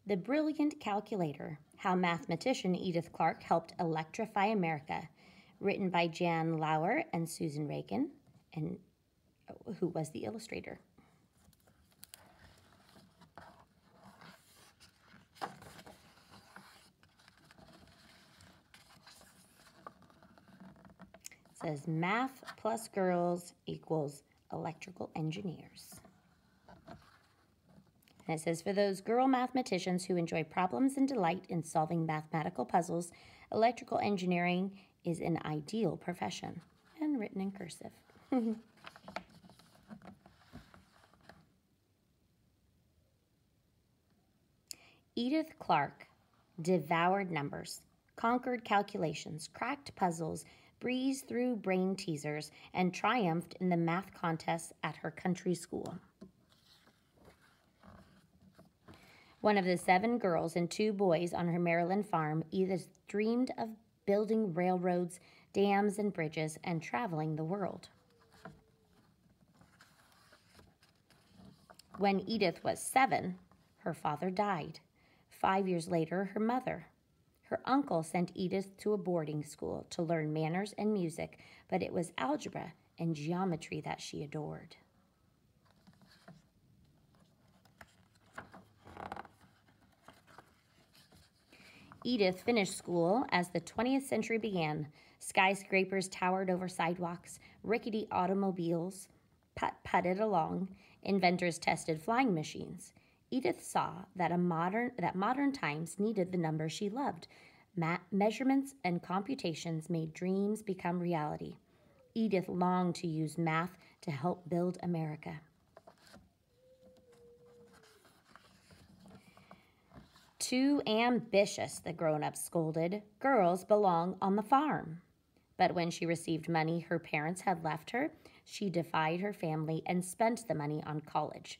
The Brilliant Calculator, How Mathematician Edith Clarke Helped Electrify America, written by Jan Lauer and Susan Reagan, and who was the illustrator. It says math plus girls equals electrical engineers. And it says, for those girl mathematicians who enjoy problems and delight in solving mathematical puzzles, electrical engineering is an ideal profession. And written in cursive. Edith Clarke devoured numbers, conquered calculations, cracked puzzles, breezed through brain teasers, and triumphed in the math contests at her country school. One of the 7 girls and 2 boys on her Maryland farm, Edith dreamed of building railroads, dams, and bridges, and traveling the world. When Edith was 7, her father died. 5 years later, her mother. Her uncle sent Edith to a boarding school to learn manners and music, but it was algebra and geometry that she adored. Edith finished school as the 20th century began. Skyscrapers towered over sidewalks, rickety automobiles putted along, inventors tested flying machines. Edith saw that modern times needed the numbers she loved. Measurements and computations made dreams become reality. Edith longed to use math to help build America. Too ambitious, the grown-ups scolded. Girls belong on the farm. But when she received money her parents had left her, she defied her family and spent the money on college.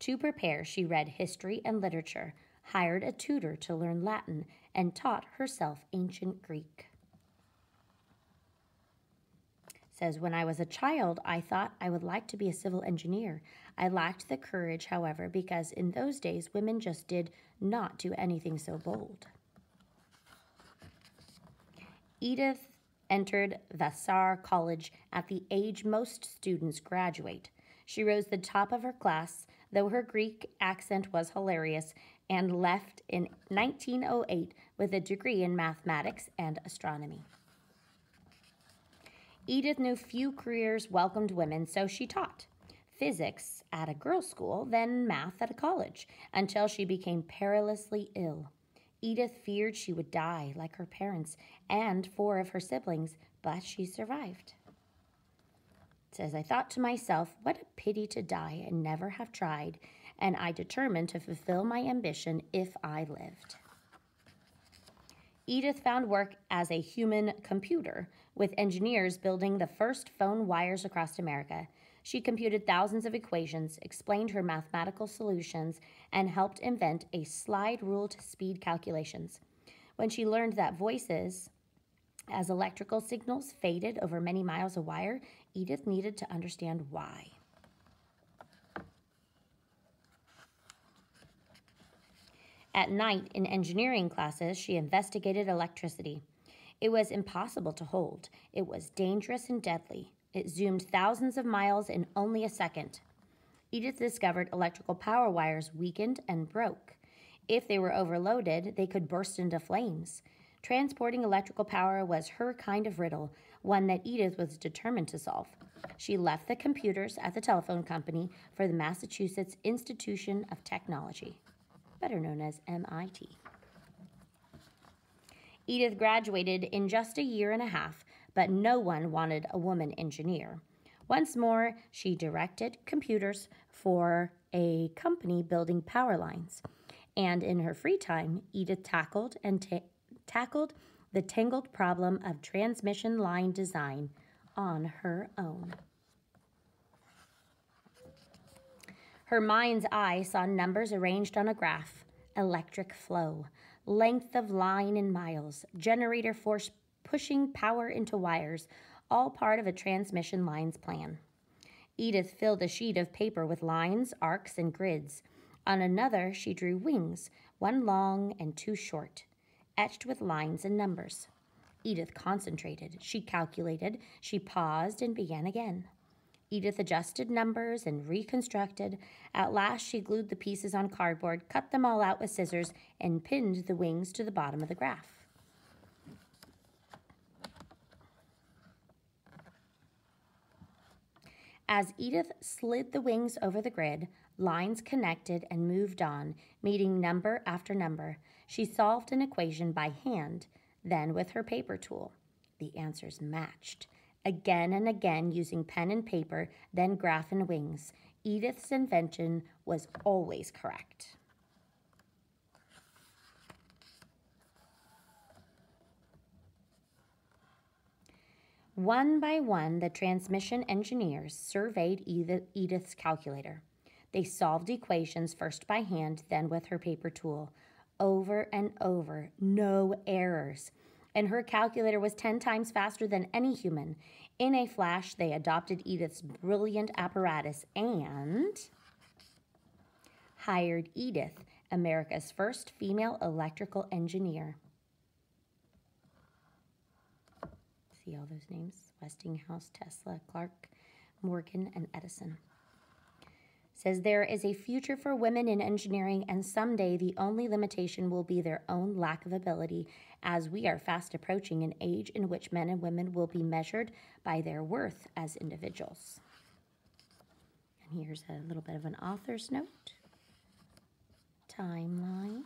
To prepare, she read history and literature, hired a tutor to learn Latin, and taught herself ancient Greek. It says, when I was a child, I thought I would like to be a civil engineer. I lacked the courage, however, because in those days, women just did not do anything so bold. Edith entered Vassar College at the age most students graduate. She rose to the top of her class, though her Greek accent was hilarious, and left in 1908 with a degree in mathematics and astronomy. Edith knew few careers welcomed women, so she taught physics at a girls' school, then math at a college, until she became perilously ill. Edith feared she would die like her parents and 4 of her siblings, but she survived. It says, I thought to myself, what a pity to die and never have tried, and I determined to fulfill my ambition if I lived. Edith found work as a human computer, with engineers building the first phone wires across America. She computed thousands of equations, explained her mathematical solutions, and helped invent a slide rule to speed calculations. When she learned that voices, as electrical signals faded over many miles of wire, Edith needed to understand why. At night, in engineering classes, she investigated electricity. It was impossible to hold. It was dangerous and deadly. It zoomed thousands of miles in only a second. Edith discovered electrical power wires weakened and broke. If they were overloaded, they could burst into flames. Transporting electrical power was her kind of riddle, one that Edith was determined to solve. She left the computers at the telephone company for the Massachusetts Institution of Technology, better known as MIT. Edith graduated in just a year and a half, but no one wanted a woman engineer. Once more, she directed computers for a company building power lines. And in her free time, Edith tackled the tangled problem of transmission line design on her own. Her mind's eye saw numbers arranged on a graph, electric flow, length of line in miles, generator force pushing power into wires, all part of a transmission line's plan. Edith filled a sheet of paper with lines, arcs, and grids. On another, she drew wings, one long and two short, etched with lines and numbers. Edith concentrated. She calculated. She paused and began again. Edith adjusted numbers and reconstructed. At last, she glued the pieces on cardboard, cut them all out with scissors, and pinned the wings to the bottom of the graph. As Edith slid the wings over the grid, lines connected and moved on, meeting number after number. She solved an equation by hand, then with her paper tool. The answers matched. Again and again, using pen and paper, then graph and wings. Edith's invention was always correct. One by one, the transmission engineers surveyed Edith's calculator. They solved equations first by hand, then with her paper tool. Over and over, no errors. And her calculator was 10 times faster than any human. In a flash, they adopted Edith's brilliant apparatus and hired Edith, America's first female electrical engineer. See all those names? Westinghouse, Tesla, Clark, Morgan, and Edison. Says there is a future for women in engineering, and someday the only limitation will be their own lack of ability, as we are fast approaching an age in which men and women will be measured by their worth as individuals. And here's a little bit of an author's note. Timeline.